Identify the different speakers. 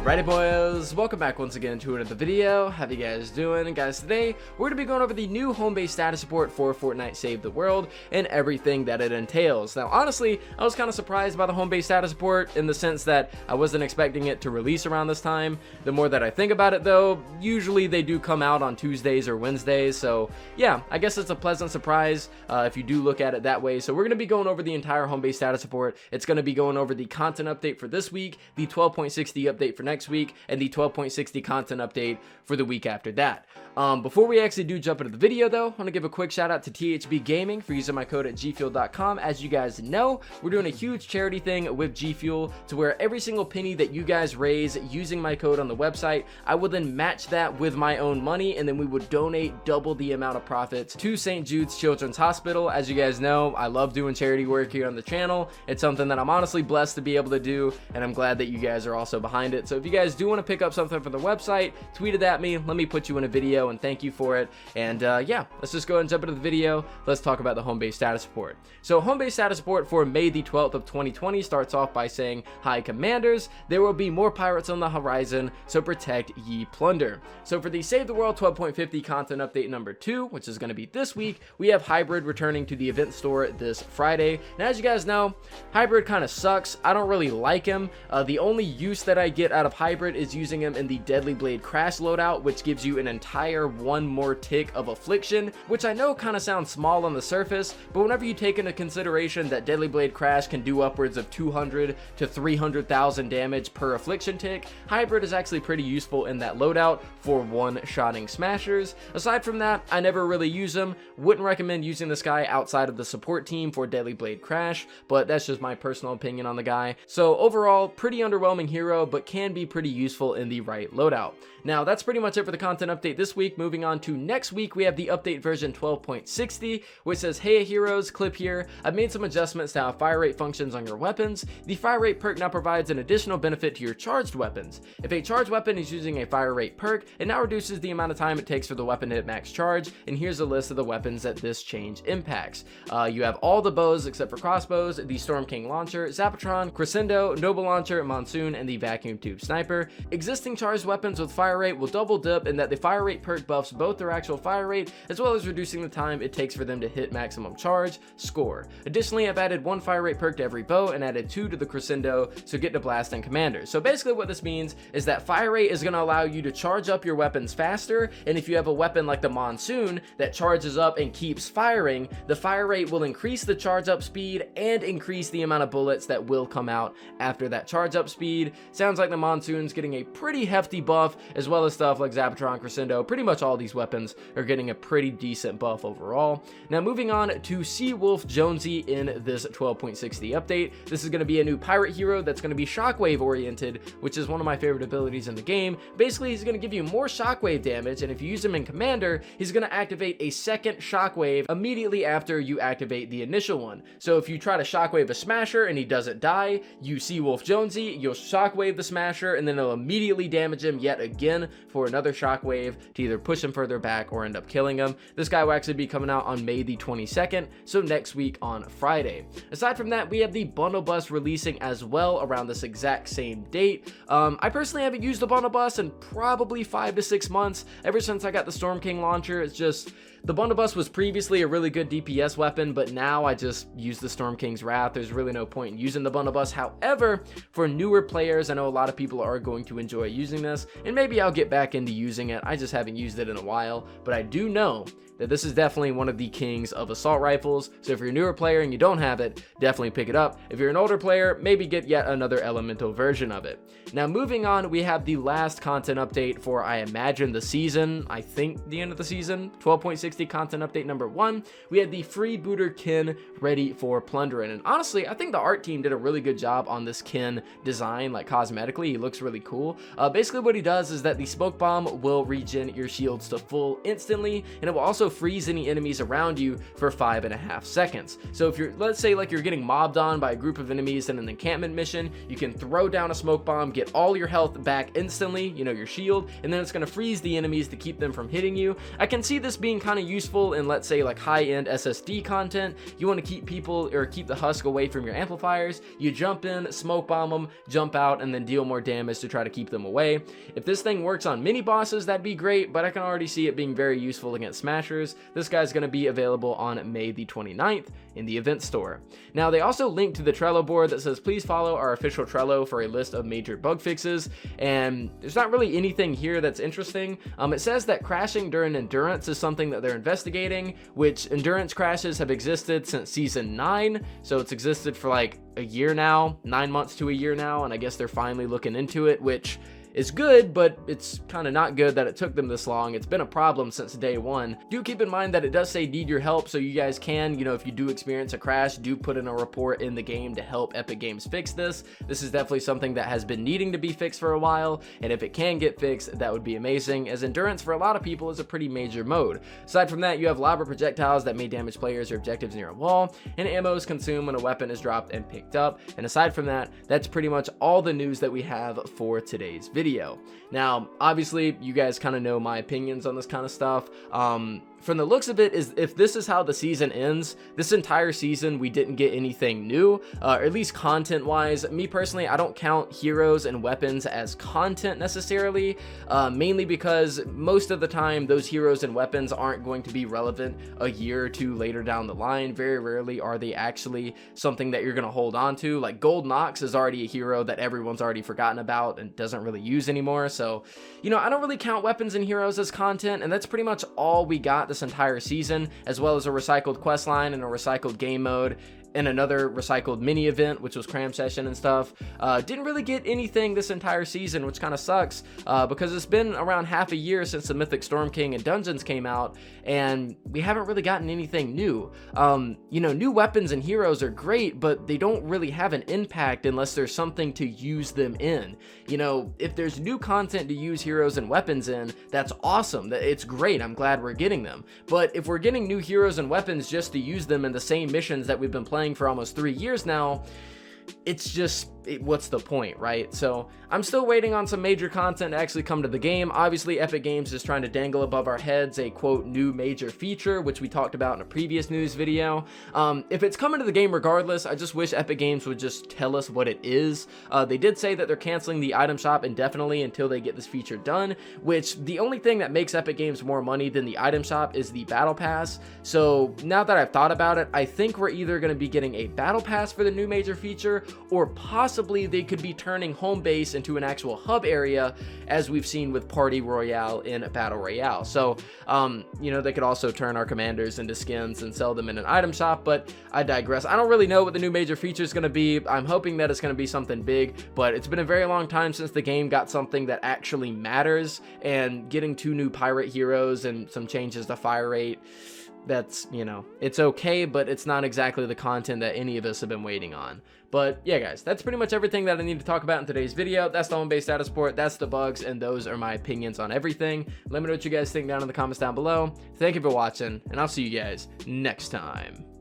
Speaker 1: Alrighty boys, welcome back once again to another video. How you guys doing? And guys, today we're going to be going over the new home base status support for Fortnite Save the World and everything that it entails. Now honestly, I was kind of surprised by the home base status support in the sense that I wasn't expecting it to release around this time. The more that I think about it though, usually they do come out on Tuesdays or Wednesdays, so yeah, I guess it's a pleasant surprise if you do look at it that way. So we're going to be going over the entire home base status support. It's going to be going over the content update for this week, the 12.60 update for next week, and the 12.60 content update for the week after that. Before we actually do jump into the video though, I want to give a quick shout out to THB Gaming for using my code at gfuel.com. As you guys know, we're doing a huge charity thing with G Fuel to where every single penny that you guys raise using my code on the website, I will then match that with my own money, and then we would donate double the amount of profits to St. Jude's Children's Hospital. As you guys know, I love doing charity work here on the channel. It's something that I'm honestly blessed to be able to do, and I'm glad that you guys are also behind it. So if you guys do want to pick up something from the website, tweet it at me, let me put you in a video and thank you for it. And yeah, let's just go ahead and jump into the video. Let's talk about the home base status support. So home base status support for May the 12th of 2020 starts off by saying, "Hi commanders, there will be more pirates on the horizon, so protect ye plunder." So for the Save the World 12.50 content update number 2, which is going to be this week, we have Hybrid returning to the event store this Friday. Now as you guys know, Hybrid kind of sucks. I don't really like him. The only use that I get out of Hybrid is using him in the Deadly Blade Crash loadout, which gives you an entire one more tick of affliction, which I know kind of sounds small on the surface, but whenever you take into consideration that Deadly Blade Crash can do upwards of 200 to 300,000 damage per affliction tick, Hybrid is actually pretty useful in that loadout for one-shotting smashers. Aside from that, I never really use him. Wouldn't recommend using this guy outside of the support team for Deadly Blade Crash, but that's just my personal opinion on the guy. So overall, pretty underwhelming hero, but can be pretty useful in the right loadout. Now that's pretty much it for the content update this week. Moving on to next week, we have the update version 12.60, which says, "Hey heroes, clip here. I've made some adjustments to how fire rate functions on your weapons. The fire rate perk now provides an additional benefit to your charged weapons. If a charged weapon is using a fire rate perk, it now reduces the amount of time it takes for the weapon to hit max charge, and here's a list of the weapons that this change impacts. You have all the bows except for crossbows, the Storm King Launcher, Zapatron, Crescendo, Noble Launcher, Monsoon, and the Vacuum Tube Sniper. Existing charged weapons with fire rate will double dip in that the fire rate perk buffs both their actual fire rate as well as reducing the time it takes for them to hit maximum charge score. Additionally, I've added one fire rate perk to every bow and added 2 to the Crescendo, so get to blast and commanders." So basically what this means is that fire rate is going to allow you to charge up your weapons faster, and if you have a weapon like the Monsoon that charges up and keeps firing, the fire rate will increase the charge up speed and increase the amount of bullets that will come out after that charge up speed. Sounds like the Monsoon's getting a pretty hefty buff, as well as stuff like Zapatron, Crescendo. Pretty much all these weapons are getting a pretty decent buff overall. Now moving on to Seawolf Jonesy in this 12.60 update. This is going to be a new pirate hero that's going to be shockwave oriented, which is one of my favorite abilities in the game. Basically, he's going to give you more shockwave damage, and if you use him in Commander, he's going to activate a second shockwave immediately after you activate the initial one. So if you try to shockwave a smasher and he doesn't die, you Seawolf Jonesy, you'll shockwave the smasher, and then it'll immediately damage him yet again for another shockwave to either push him further back or end up killing him. This guy will actually be coming out on May the 22nd, so next week on Friday. Aside from that, we have the Bundle Bus releasing as well around this exact same date. I personally haven't used the Bundle Bus in probably 5 to 6 months. Ever since I got the Storm King Launcher, it's just, the Bundle Bus was previously a really good DPS weapon, but now I just use the Storm King's Wrath. There's really no point in using the Bundle Bus. However, for newer players, I know a lot of people are going to enjoy using this, and maybe I'll get back into using it. I just haven't used it in a while, but I do know that this is definitely one of the kings of assault rifles. So if you're a newer player and you don't have it, definitely pick it up. If you're an older player, maybe get yet another elemental version of it. Now moving on, we have the last content update for, I imagine, the season. I think the end of the season. 12.60 content update number 1. We had the Freebooter Kin ready for plundering, and honestly, I think the art team did a really good job on this Kin design, like cosmetically. He looks really cool. Basically what he does is that the smoke bomb will regen your shields to full instantly, and it will also freeze any enemies around you for 5.5 seconds. So if you're, let's say like you're getting mobbed on by a group of enemies in an encampment mission, you can throw down a smoke bomb, get all your health back instantly, you know, your shield, and then it's going to freeze the enemies to keep them from hitting you. I can see this being kind of of useful in, let's say, like high-end SSD content. You want to keep people or keep the husk away from your amplifiers. You jump in, smoke bomb them, jump out, and then deal more damage to try to keep them away. If this thing works on mini bosses, that'd be great, but I can already see it being very useful against smashers. This guy's going to be available on May the 29th in the event store. Now, they also linked to the Trello board that says, please follow our official Trello for a list of major bug fixes, and there's not really anything here that's interesting. It says that crashing during endurance is something that they're investigating, which endurance crashes have existed since season 9, so it's existed for like a year now, 9 months to a year now, and I guess they're finally looking into it, which is good, but it's kind of not good that it took them this long. It's been a problem since day one. Do keep in mind that it does say need your help, so you guys can, if you do experience a crash, do put in a report in the game to help Epic Games fix this. This is definitely something that has been needing to be fixed for a while, and if it can get fixed, that would be amazing, as endurance for a lot of people is a pretty major mode. Aside from that, you have lava projectiles that may damage players or objectives near a wall, and ammo is consumed when a weapon is dropped and picked up. And aside from that, that's pretty much all the news that we have for today's video. Now, obviously, you guys kind of know my opinions on this kind of stuff. From the looks of it, is if this is how the season ends, this entire season we didn't get anything new, or at least content wise. Me personally, I don't count heroes and weapons as content necessarily, mainly because most of the time those heroes and weapons aren't going to be relevant a year or two later down the line. Very rarely are they actually something that you're going to hold on to. Like Gold Nox is already a hero that everyone's already forgotten about and doesn't really use anymore. So, I don't really count weapons and heroes as content, and that's pretty much all we got this entire season, as well as a recycled quest line and a recycled game mode and another recycled mini event, which was cram session and stuff. Didn't really get anything this entire season, which kind of sucks, because it's been around half a year since the Mythic Storm King and Dungeons came out, and we haven't really gotten anything new. New weapons and heroes are great, but they don't really have an impact unless there's something to use them in. If there's new content to use heroes and weapons in, that's awesome. It's great. I'm glad we're getting them. But if we're getting new heroes and weapons just to use them in the same missions that we've been playing for almost 3 years now, it's just, what's the point, right? So I'm still waiting on some major content to actually come to the game. Obviously, Epic Games is trying to dangle above our heads a quote new major feature, which we talked about in a previous news video. If it's coming to the game regardless, I just wish Epic Games would just tell us what it is. They did say that they're canceling the item shop indefinitely until they get this feature done, which the only thing that makes Epic Games more money than the item shop is the battle pass. So now that I've thought about it, I think we're either going to be getting a battle pass for the new major feature, or possibly they could be turning home base into an actual hub area, as we've seen with Party Royale in Battle Royale. So, they could also turn our commanders into skins and sell them in an item shop, but I digress. I don't really know what the new major feature is going to be. I'm hoping that it's going to be something big, but it's been a very long time since the game got something that actually matters, and getting 2 new pirate heroes and some changes to fire rate, that's, it's okay, but it's not exactly the content that any of us have been waiting on. But yeah, guys, that's pretty much everything that I need to talk about in today's video. That's the home-based status report, that's the bugs, and those are my opinions on everything. Let me know what you guys think down in the comments down below. Thank you for watching, and I'll see you guys next time.